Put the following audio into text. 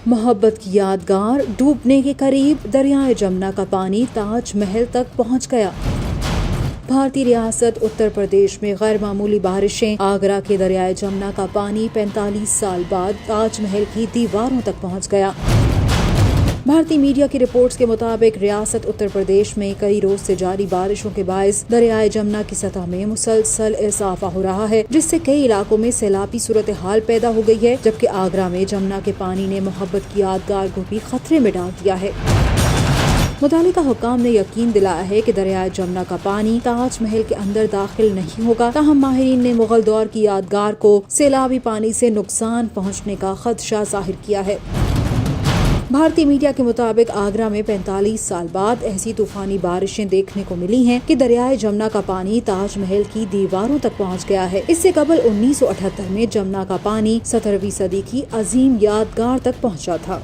محبت کی یادگار ڈوبنے کے قریب، دریائے جمنا کا پانی تاج محل تک پہنچ گیا۔ بھارتی ریاست اتر پردیش میں غیر معمولی بارشیں، آگرہ کے دریائے جمنا کا پانی 45 سال بعد تاج محل کی دیواروں تک پہنچ گیا۔ بھارتی میڈیا کی رپورٹس کے مطابق ریاست اتر پردیش میں کئی روز سے جاری بارشوں کے باعث دریائے جمنا کی سطح میں مسلسل اضافہ ہو رہا ہے، جس سے کئی علاقوں میں سیلابی صورتحال پیدا ہو گئی ہے، جبکہ آگرہ میں جمنا کے پانی نے محبت کی یادگار کو بھی خطرے میں ڈال دیا ہے۔ متعلقہ حکام نے یقین دلایا ہے کہ دریائے جمنا کا پانی تاج محل کے اندر داخل نہیں ہوگا، تاہم ماہرین نے مغل دور کی یادگار کو سیلابی پانی سے نقصان پہنچنے کا خدشہ ظاہر کیا ہے۔ بھارتی میڈیا کے مطابق آگرہ میں 45 سال بعد ایسی طوفانی بارشیں دیکھنے کو ملی ہیں کہ دریائے جمنا کا پانی تاج محل کی دیواروں تک پہنچ گیا ہے۔ اس سے قبل 1978 میں جمنا کا پانی 17ویں صدی کی عظیم یادگار تک پہنچا تھا۔